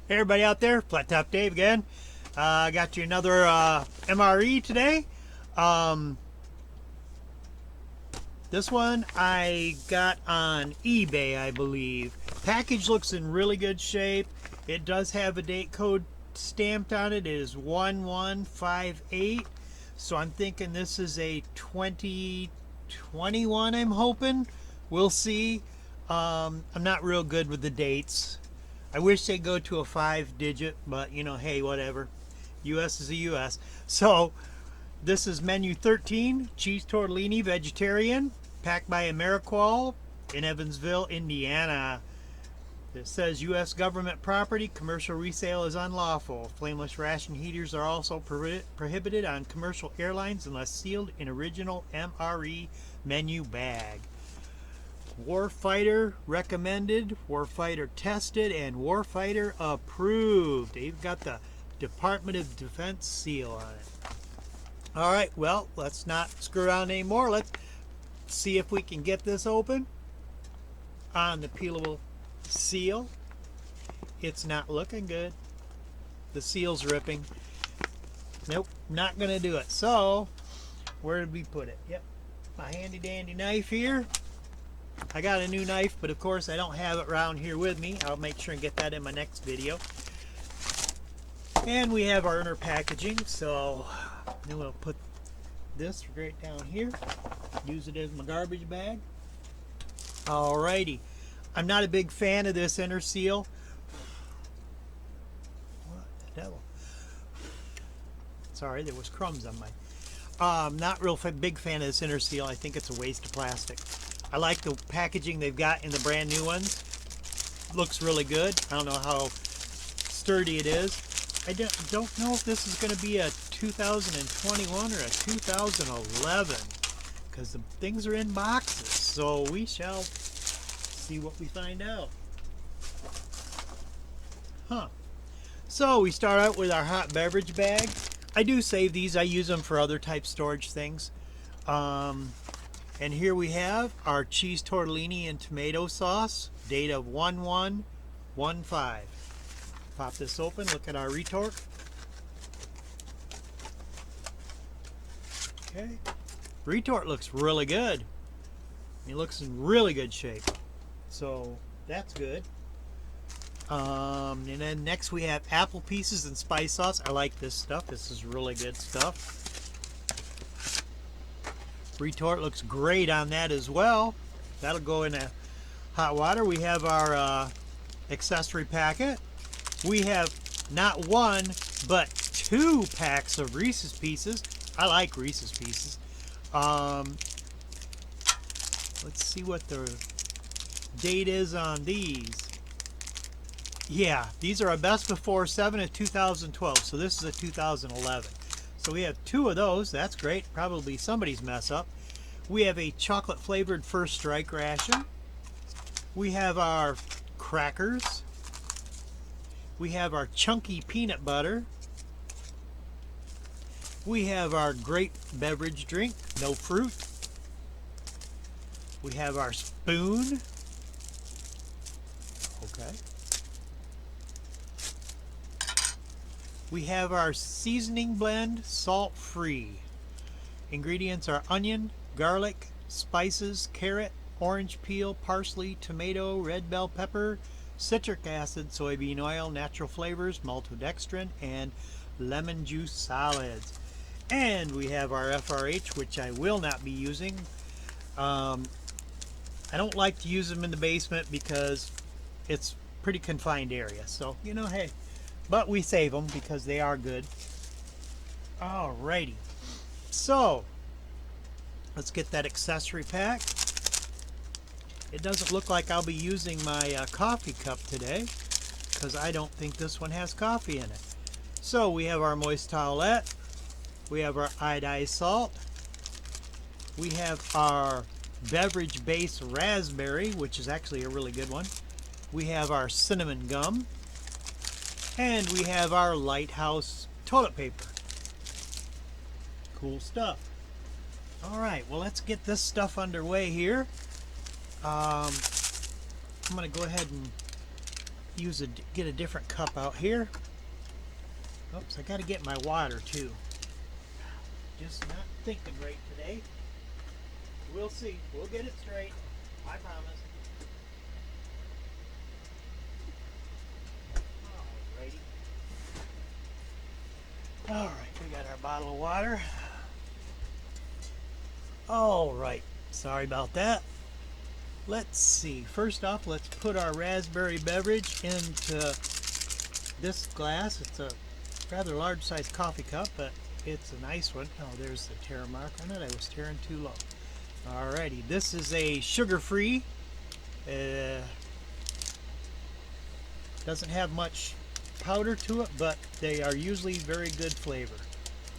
Hey everybody out there, Flat Top Dave again. I got you another MRE today. Um, this one I got on eBay, I believe. Package looks in really good shape. It does have a date code stamped on it. It is 1158. So I'm thinking this is a 2021, I'm hoping. We'll see. I'm not real good with the dates. I wish they'd go to a 5-digit, but you know, hey, whatever. US is a US. So this is menu 13, cheese tortellini vegetarian, packed by Ameriqual in Evansville, Indiana. It says U.S. government property, commercial resale is unlawful. Flameless ration heaters are also prohibited on commercial airlines unless sealed in original MRE menu bag. Warfighter recommended, Warfighter tested, and Warfighter approved. They've got the Department of Defense seal on it. Alright, well, let's not screw around anymore. Let's see if we can get this open on the peelable seal. It's not looking good. The seal's ripping. Nope, not going to do it. So, where did we put it? Yep, my handy dandy knife here. I got a new knife, but of course I don't have it around here with me. I'll make sure and get that in my next video. And we have our inner packaging, so then we'll put this right down here. Use it as my garbage bag. Alrighty. I'm not a big fan of this inner seal. What the devil? Sorry, there was crumbs on my... not real big fan of this inner seal. I think it's a waste of plastic. I like the packaging they've got in the brand new ones. Looks really good. I don't know how sturdy it is. I don't know if this is going to be a 2021 or a 2011 because the things are in boxes. So we shall see what we find out. So we start out with our hot beverage bag. I do save these. I use them for other type storage things. And here we have our cheese tortellini and tomato sauce, date of 1115. Pop this open, look at our retort. Okay, retort looks really good. It looks in really good shape. So that's good. And then next we have apple pieces and spice sauce. I like this stuff. This is really good stuff. Retort looks great on that as well. That'll go in a hot water. We have our accessory packet. We have not one but 2 packs of Reese's Pieces. I like Reese's Pieces. Let's see what the date is on these. Yeah, these are a best before 7 of 2012. So this is a 2011. So we have 2 of those. That's great. Probably somebody's mess up. We have a chocolate flavored First Strike ration. We have our crackers. We have our chunky peanut butter. We have our grape beverage drink, no fruit. We have our spoon. Okay. We have our seasoning blend, salt free. Ingredients are onion, garlic, spices, carrot, orange peel, parsley, tomato, red bell pepper, citric acid, soybean oil, natural flavors, maltodextrin, and lemon juice solids. And we have our FRH, which I will not be using. I don't like to use them in the basement because it's pretty confined area. So, you know, hey. But we save them because they are good. Alrighty. So, let's get that accessory pack. It doesn't look like I'll be using my coffee cup today because I don't think this one has coffee in it. So we have our moist towelette. We have our iodized salt. We have our beverage base raspberry, which is actually a really good one. We have our cinnamon gum. And we have our Lighthouse toilet paper. Cool stuff. Alright, well let's get this stuff underway here. I'm going to go ahead and get a different cup out here. Oops, I got to get my water too. Just not thinking right today. We'll see. We'll get it straight. I promise. Alrighty. Alright, we got our bottle of water. Alright, sorry about that. Let's see. First off, let's put our raspberry beverage into this glass. It's a rather large size coffee cup, but it's a nice one. Oh, there's the tear mark on it. I was tearing too low. Alrighty, this is a sugar-free. Doesn't have much powder to it, but they are usually very good flavor.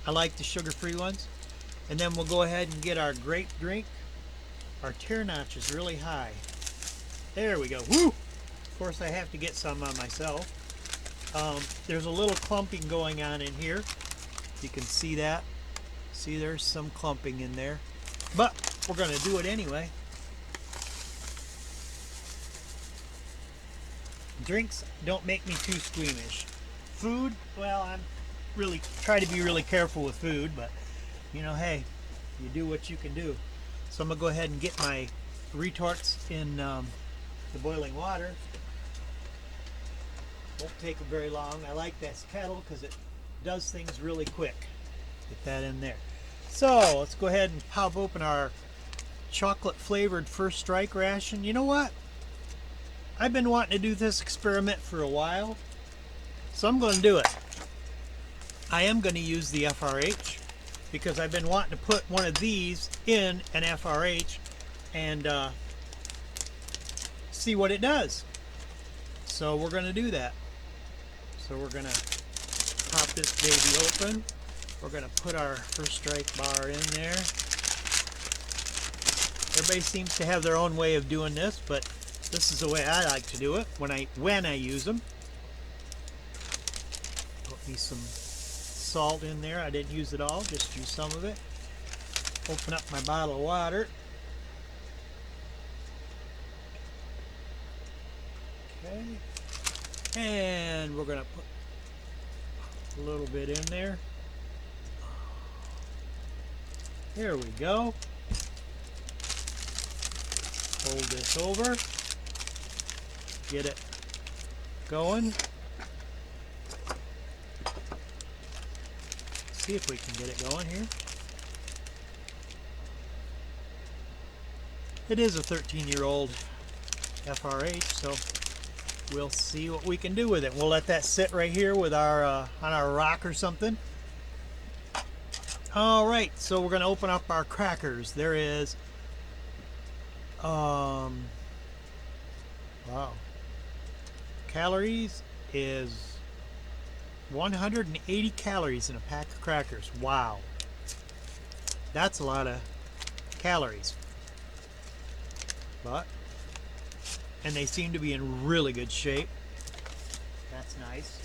I like the sugar-free ones. And then we'll go ahead and get our grape drink. Our tear notch is really high. There we go. Woo! Of course, I have to get some on myself. There's a little clumping going on in here. You can see that. See, there's some clumping in there. But we're going to do it anyway. Drinks don't make me too squeamish. Food, well, I'm really try to be really careful with food, but you know, hey, you do what you can do. So I'm gonna go ahead and get my retorts in the boiling water. Won't take them very long. I like this kettle because it does things really quick. Get that in there. So let's go ahead and pop open our chocolate flavored First Strike ration. You know what? I've been wanting to do this experiment for a while, so I'm going to do it. I am going to use the FRH because I've been wanting to put one of these in an FRH and see what it does. So we're going to do that. So we're going to pop this baby open. We're going to put our First Strike bar in there. Everybody seems to have their own way of doing this, but this is the way I like to do it when I use them. Put me some salt in there. I didn't use it all, just use some of it. Open up my bottle of water. Okay. And we're going to put a little bit in there. There we go. Hold this over. Get it going. See if we can get it going here. It is a 13-year-old FRH, so we'll see what we can do with it. We'll let that sit right here with our on our rock or something. All right, so we're going to open up our crackers. There is wow. Calories is 180 calories in a pack of crackers. Wow. That's a lot of calories. And they seem to be in really good shape. That's nice.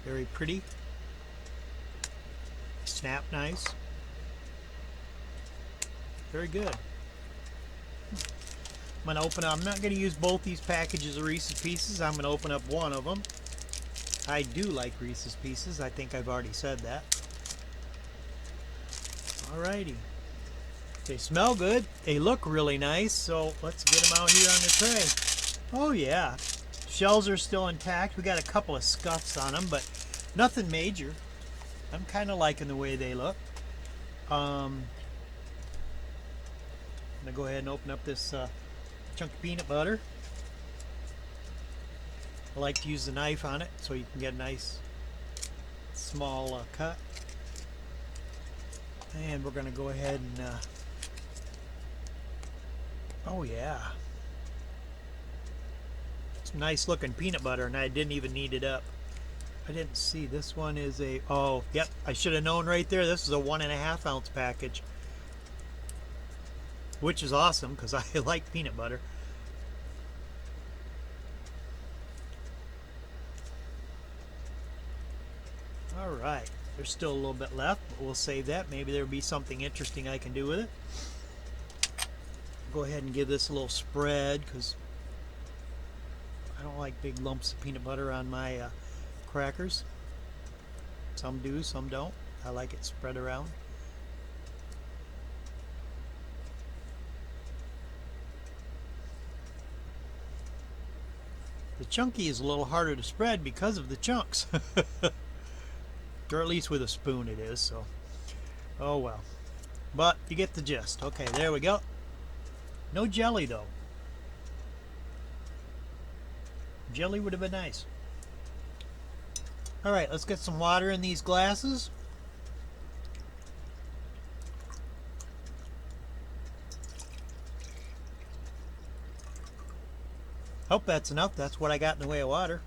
Very pretty. Snap nice. Very good. I'm going to open up. I'm not going to use both these packages of Reese's Pieces. I'm going to open up one of them. I do like Reese's Pieces. I think I've already said that. Alrighty. They smell good. They look really nice. So let's get them out here on the tray. Oh yeah. Shells are still intact. We got a couple of scuffs on them, but nothing major. I'm kind of liking the way they look. I'm going to go ahead and open up this chunk of peanut butter. I like to use the knife on it so you can get a nice small cut. And we're going to go ahead and oh yeah, some nice looking peanut butter, and I didn't even knead it up. I didn't see this one is a, oh yep, I should have known right there. This is a 1.5 ounce package, which is awesome because I like peanut butter. All right, there's still a little bit left, but we'll save that. Maybe there'll be something interesting I can do with it. Go ahead and give this a little spread because I don't like big lumps of peanut butter on my crackers. Some do, some don't. I like it spread around. The chunky is a little harder to spread because of the chunks. Or at least with a spoon it is, so. Oh well. But you get the gist. Okay, there we go. No jelly though. Jelly would have been nice. Alright, let's get some water in these glasses. Hope that's enough. That's what I got in the way of water.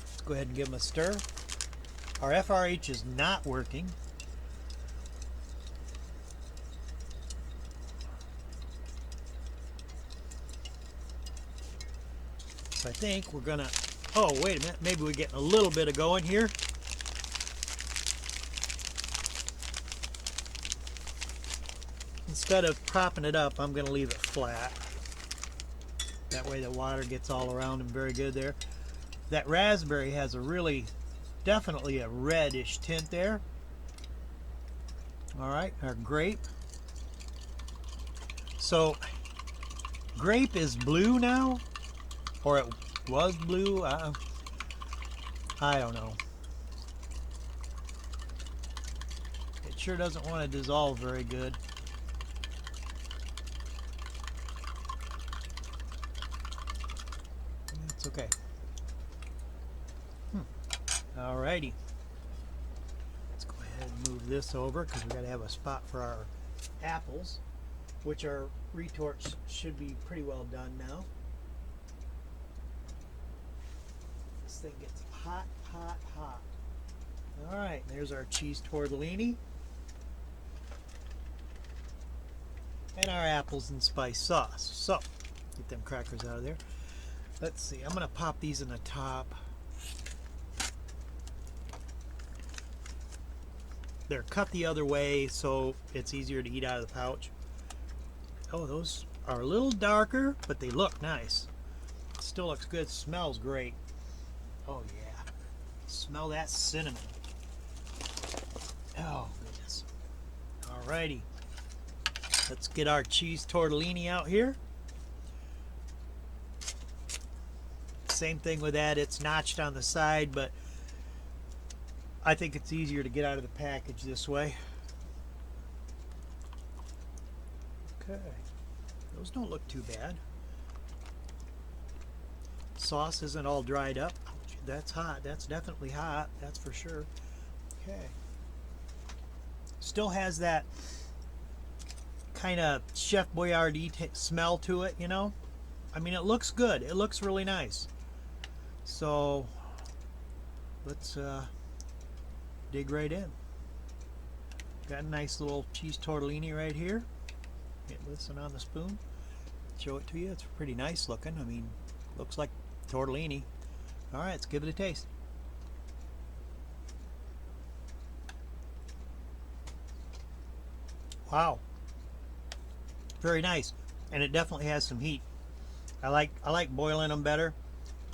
Let's go ahead and give them a stir. Our FRH is not working. So I think we're gonna, oh wait a minute, maybe we're getting a little bit of going here. Instead of propping it up, I'm gonna leave it flat. That way the water gets all around them very good there. That raspberry has a really, definitely a reddish tint there. Alright, our grape. So, grape is blue now? Or it was blue? I don't know. It sure doesn't want to dissolve very good. It's okay. Alrighty. Let's go ahead and move this over because we got to have a spot for our apples, which our retorts should be pretty well done now. This thing gets hot, hot, hot. Alright, there's our cheese tortellini. And our apples and spice sauce. So, get them crackers out of there. Let's see, I'm going to pop these in the top. They're cut the other way so it's easier to eat out of the pouch. Oh, those are a little darker, but they look nice. Still looks good, smells great. Oh yeah, smell that cinnamon. Oh goodness. Alrighty, let's get our cheese tortellini out here. Same thing with that, it's notched on the side, but I think it's easier to get out of the package this way. Okay, those don't look too bad. Sauce isn't all dried up. That's hot. That's definitely hot. That's for sure. Okay. Still has that kind of Chef Boyardee smell to it, you know? I mean, it looks good. It looks really nice. So, let's dig right in. Got a nice little cheese tortellini right here. Get this one on the spoon. Show it to you. It's pretty nice looking. I mean, looks like tortellini. Alright, let's give it a taste. Wow. Very nice. And it definitely has some heat. I like boiling them better.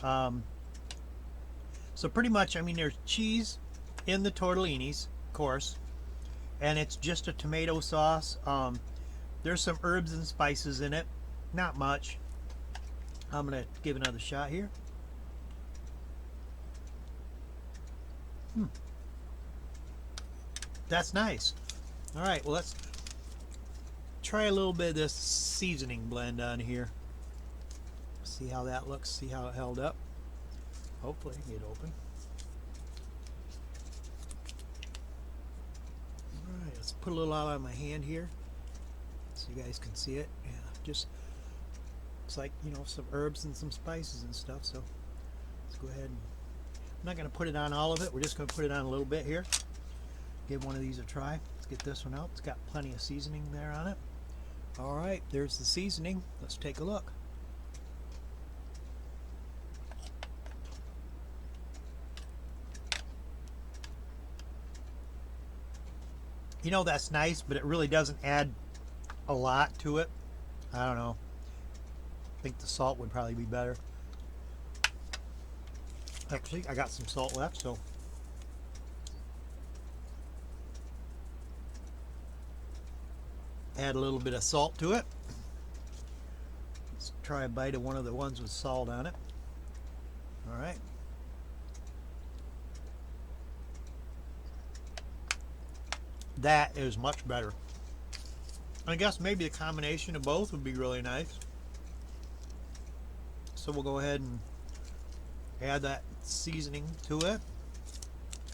So pretty much, I mean, there's cheese in the tortellinis, of course, and it's just a tomato sauce. There's some herbs and spices in it. Not much. I'm going to give another shot here. That's nice. Alright, well, let's try a little bit of this seasoning blend on here. See how that looks, see how it held up. Hopefully get open. Alright, let's put a little out on my hand here so you guys can see it. Yeah, just looks like, you know, some herbs and some spices and stuff. So let's go ahead and, I'm not going to put it on all of it. We're just going to put it on a little bit here. Give one of these a try. Let's get this one out. It's got plenty of seasoning there on it. Alright, there's the seasoning. Let's take a look. You know, that's nice, but it really doesn't add a lot to it. I don't know. I think the salt would probably be better. Actually, I got some salt left, so add a little bit of salt to it. Let's try a bite of one of the ones with salt on it. All right. That is much better. I guess maybe a combination of both would be really nice. So we'll go ahead and add that seasoning to it.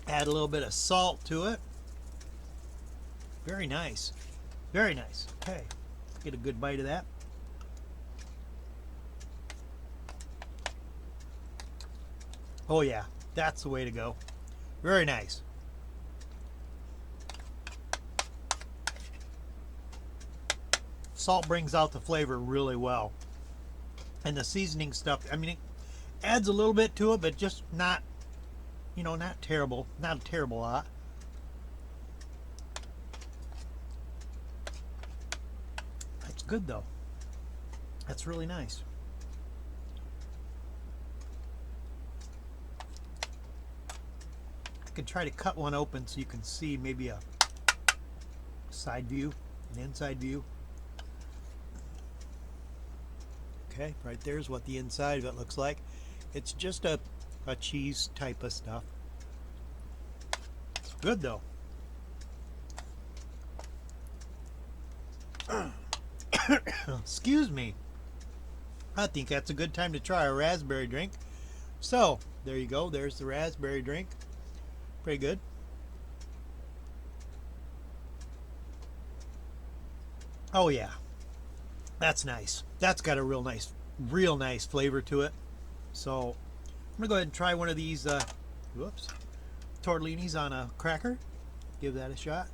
Add a little bit of salt to it. Very nice. Very nice. Okay. Get a good bite of that. Oh yeah, that's the way to go. Very nice. Salt brings out the flavor really well. And the seasoning stuff, I mean, it adds a little bit to it, but just not, you know, not terrible. Not a terrible lot. That's good though. That's really nice. I could try to cut one open so you can see maybe a side view, an inside view. Okay, right there's what the inside of it looks like. It's just a cheese type of stuff. It's good though. Excuse me. I think that's a good time to try a raspberry drink. So, there you go. There's the raspberry drink. Pretty good. Oh yeah. That's nice. That's got a real nice flavor to it. So, I'm going to go ahead and try one of these tortellinis on a cracker. Give that a shot.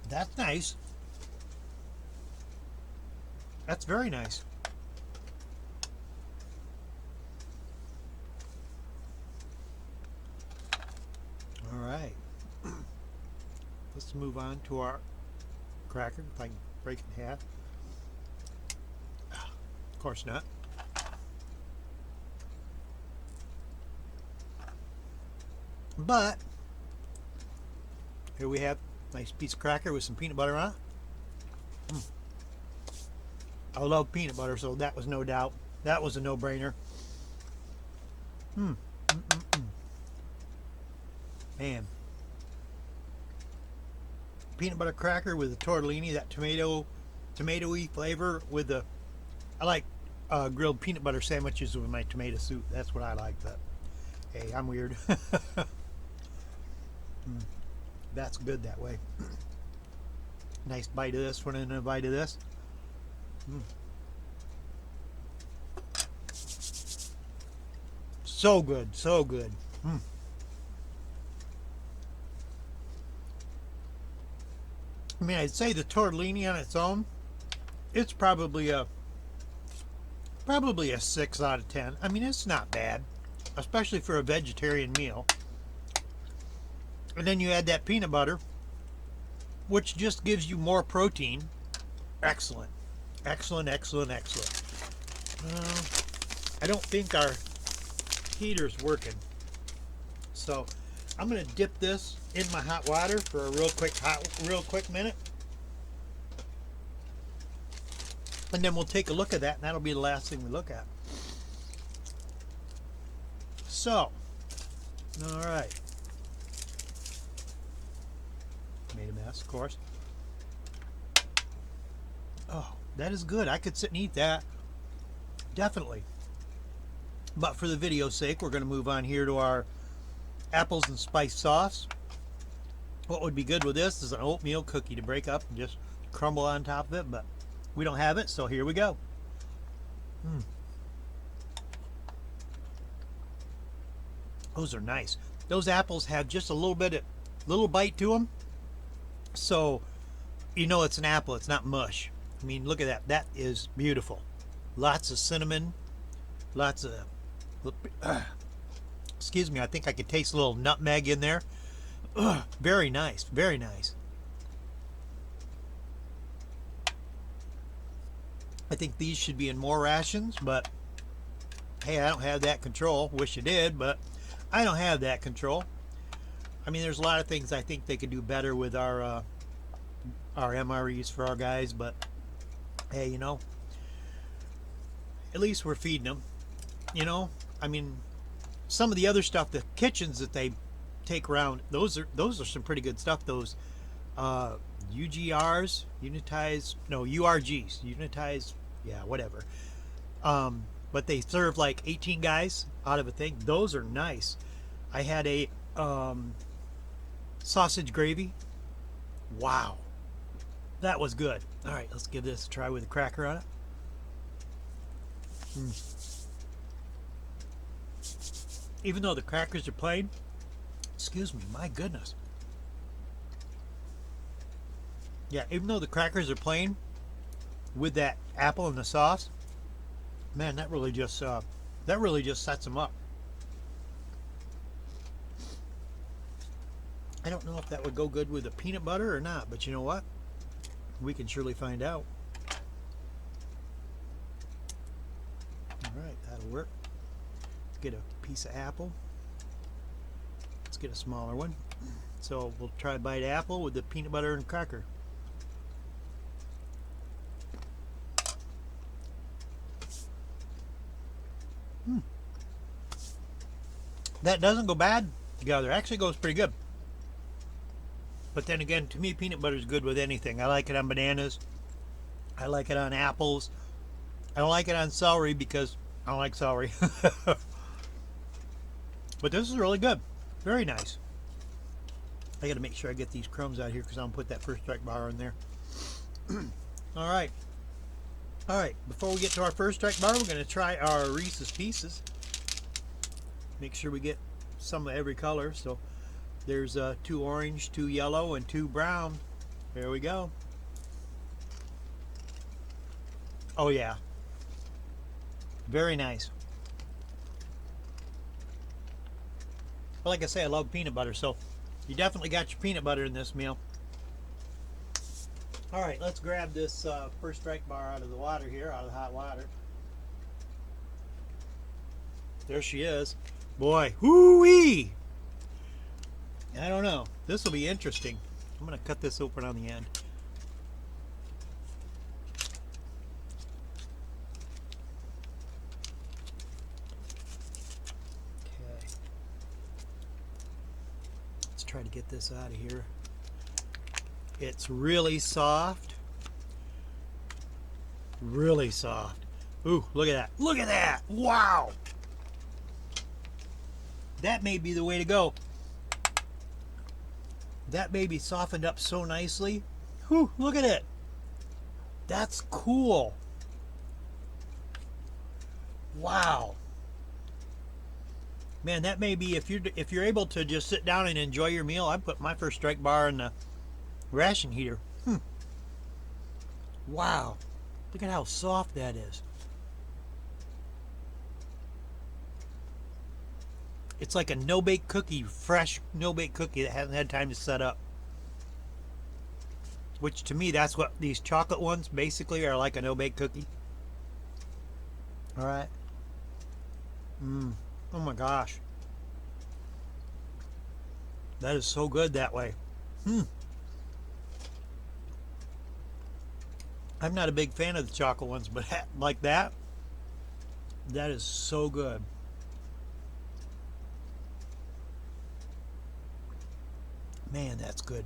That's nice. That's very nice. All right. Let's move on to our cracker. If I can break it in half. Of course not. But here we have a nice piece of cracker with some peanut butter on it. I love peanut butter, so that was no doubt. That was a no-brainer. Man. Peanut butter cracker with a tortellini, that tomatoey flavor with the... I like grilled peanut butter sandwiches with my tomato soup. That's what I like, but hey, I'm weird. That's good that way. Nice bite of this one and a bite of this. So good, so good. I mean, I'd say the tortellini on its own, it's probably a 6 out of 10. I mean, it's not bad, especially for a vegetarian meal. And then you add that peanut butter, which just gives you more protein. Excellent. Excellent, excellent, excellent. I don't think our heater's working. So I'm going to dip this in my hot water for a real quick minute. And then we'll take a look at that, and that'll be the last thing we look at. So, all right. Made a mess, of course. Oh, that is good. I could sit and eat that. Definitely. But for the video's sake, we're going to move on here to our apples and spice sauce. What would be good with this is an oatmeal cookie to break up and just crumble on top of it, but we don't have it, so here we go. Those are nice. Those apples have just a little bite to them, so you know it's an apple. It's not mush. I mean, look at that. That is beautiful. Lots of cinnamon, Lots of, excuse me, I think I could taste a little nutmeg in there. Very nice, very nice. I think these should be in more rations, but hey, I don't have that control. Wish I did, but I don't have that control. I mean, there's a lot of things I think they could do better with our MREs for our guys, but hey, you know, at least we're feeding them. You know, I mean, some of the other stuff, the kitchens that they take around, those are some pretty good stuff. Those UGRs, URGs, unitized, yeah, whatever. But they serve like 18 guys out of a thing. Those are nice. I had a sausage gravy. Wow, that was good. All right, let's give this a try with a cracker on it. Even though the crackers are plain, excuse me, my goodness. Yeah, even though the crackers are plain, with that apple and the sauce, man, that really just sets them up. I don't know if that would go good with the peanut butter or not, but you know what? We can surely find out. All right, that'll work. Let's get a piece of apple. Let's get a smaller one. So we'll try a bite of apple with the peanut butter and cracker. That doesn't go bad together. Actually goes pretty good. But then again, to me, peanut butter is good with anything. I like it on bananas. I like it on apples. I don't like it on celery because I don't like celery. But this is really good. Very nice. I got to make sure I get these crumbs out here because I'm going to put that First Strike bar in there. All right. All right. Before we get to our First Strike bar, we're going to try our Reese's Pieces. Make sure we get some of every color. So there's 2 orange, 2 yellow, and 2 brown. There we go. Oh yeah. Very nice. Well, like I say, I love peanut butter, so you definitely got your peanut butter in this meal. All right, let's grab this First Strike bar out of the water here, out of the hot water. There she is. Boy, whoo-wee! I don't know. This will be interesting. I'm going to cut this open on the end. Okay. Let's try to get this out of here. It's really soft. Really soft. Ooh, look at that. Look at that. Wow. That may be the way to go. That baby softened up so nicely. Whew, look at it. That's cool. Wow. Man, that may be, if you're able to just sit down and enjoy your meal, I put my First Strike bar in the ration heater. Wow. Look at how soft that is. It's like a no-bake cookie, fresh no-bake cookie that hasn't had time to set up. Which to me, that's what these chocolate ones basically are, like a no-bake cookie. All right. Oh my gosh. That is so good that way. I'm not a big fan of the chocolate ones, but like that is so good. Man, that's good.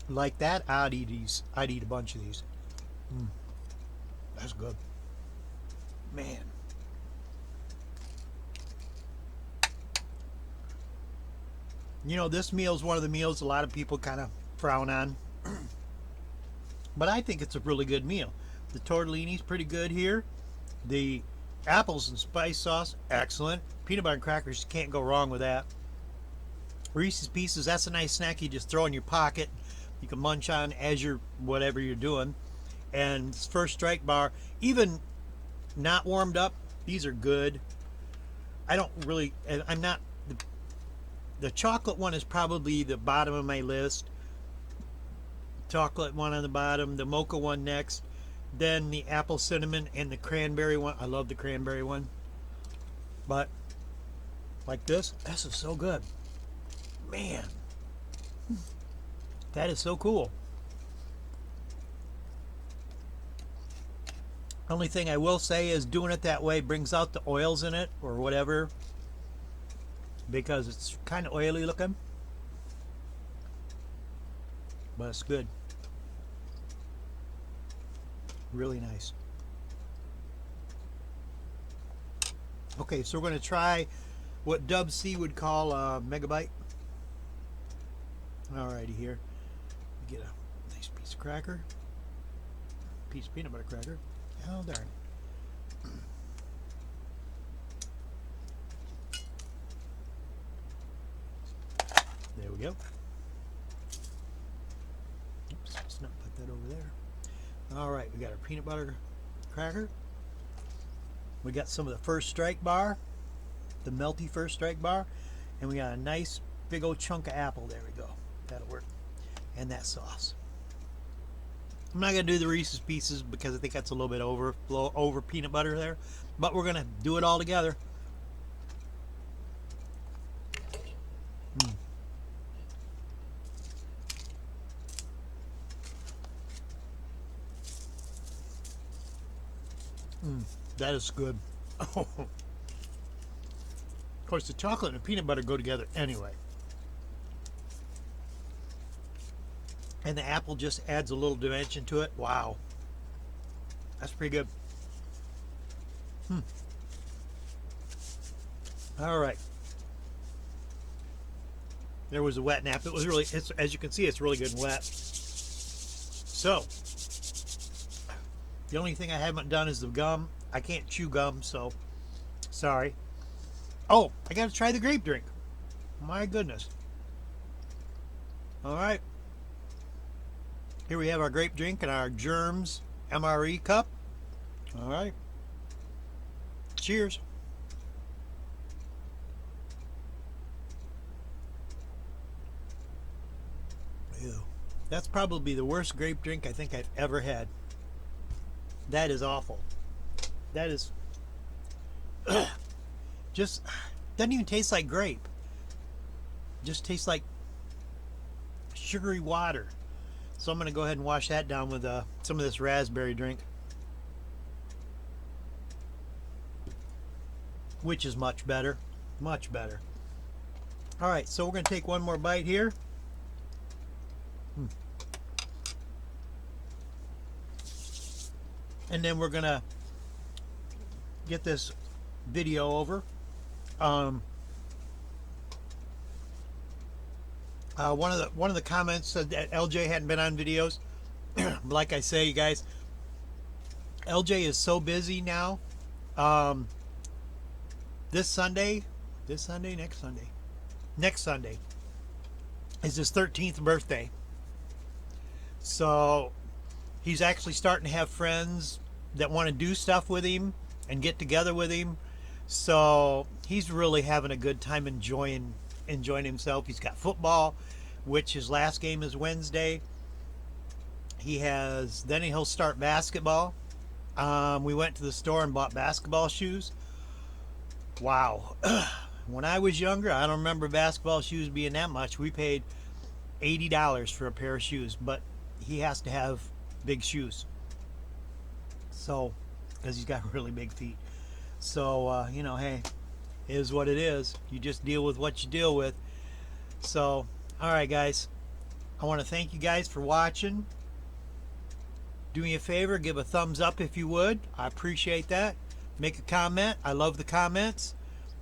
Like that, I'd eat these. I'd eat a bunch of these. That's good. Man. You know, this meal is one of the meals a lot of people kind of frown on. But I think it's a really good meal. The tortellini's pretty good here. The apples and spice sauce, excellent. Peanut butter and crackers, can't go wrong with that. Reese's Pieces, that's a nice snack you just throw in your pocket. You can munch on as you're, whatever you're doing. And First Strike bar, even not warmed up, these are good. I don't really, I'm not, the chocolate one is probably the bottom of my list. Chocolate one on the bottom, the mocha one next, then the apple cinnamon and the cranberry one. I love the cranberry one. But like this is so good. Man, that is so cool. Only thing I will say is doing it that way brings out the oils in it or whatever, because it's kind of oily looking. But it's good. Really nice. Okay, so we're going to try what Dub C would call a megabyte. Alrighty, here. Get a nice piece of cracker. Piece of peanut butter cracker. Oh, darn. There we go. Oops, let's not put that over there. Alright, we got our peanut butter cracker. We got some of the First Strike bar, the melty First Strike bar, and we got a nice big old chunk of apple. There we go. That'll work. And that sauce. I'm not going to do the Reese's Pieces because I think that's a little bit over peanut butter there, but we're going to do it all together. That is good. Oh. Of course, the chocolate and the peanut butter go together anyway. And the apple just adds a little dimension to it. Wow. That's pretty good. All right. There was a wet nap. It was really, as you can see, it's really good and wet. So, the only thing I haven't done is the gum. I can't chew gum, so sorry. Oh, I got to try the grape drink. My goodness. All right. Here we have our grape drink in our Germs MRE cup. All right. Cheers. Ew. That's probably the worst grape drink I think I've ever had. That is awful. That is just doesn't even taste like grape. Just tastes like sugary water. So I'm going to go ahead and wash that down with some of this raspberry drink, which is much better. Much better. All right, so we're going to take one more bite here. And then we're going to get this video over. One of the comments said that LJ hadn't been on videos. Like I say, you guys, LJ is so busy now. Next Sunday is his 13th birthday. So he's actually starting to have friends that want to do stuff with him and get together with him. So he's really having a good time enjoying himself. He's got football, which his last game is Wednesday. Then he'll start basketball. We went to the store and bought basketball shoes. Wow. When I was younger, I don't remember basketball shoes being that much. We paid $80 for a pair of shoes, but he has to have big shoes. So, because he's got really big feet. So, hey, it is what it is. You just deal with what you deal with. So, all right, guys. I want to thank you guys for watching. Do me a favor, give a thumbs up if you would. I appreciate that. Make a comment. I love the comments.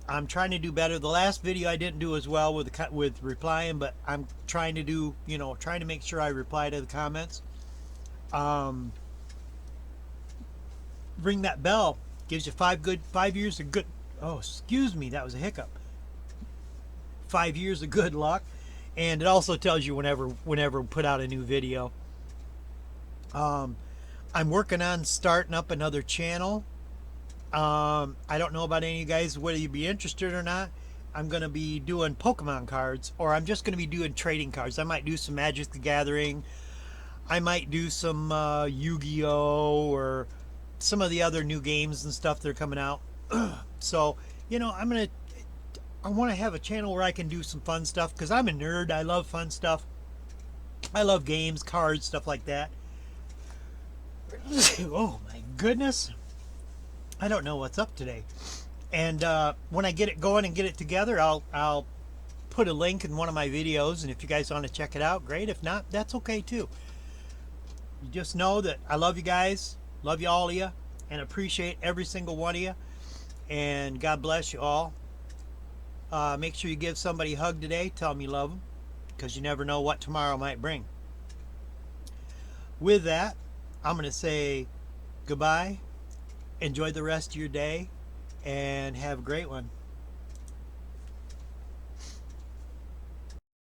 I'm trying to do better. The last video I didn't do as well with replying, but I'm trying to do, trying to make sure I reply to the comments. Ring that bell. Gives you 5 years of good. Oh, excuse me, that was a hiccup. 5 years of good luck, and it also tells you whenever we put out a new video. I'm working on starting up another channel. I don't know about any of you guys whether you'd be interested or not. I'm going to be doing Pokemon cards, or I'm just going to be doing trading cards. I might do some Magic the Gathering. I might do some Yu-Gi-Oh! Or some of the other new games and stuff that are coming out. So, I want to have a channel where I can do some fun stuff because I'm a nerd. I love fun stuff. I love games, cards, stuff like that. Oh my goodness. I don't know what's up today. And when I get it going and get it together, I'll put a link in one of my videos, and if you guys want to check it out, great. If not, that's okay too. You just know that I love you guys, love you all of you, and appreciate every single one of you. And God bless you all. Make sure you give somebody a hug today. Tell them you love them, because you never know what tomorrow might bring. With that, I'm going to say goodbye. Enjoy the rest of your day, and have a great one.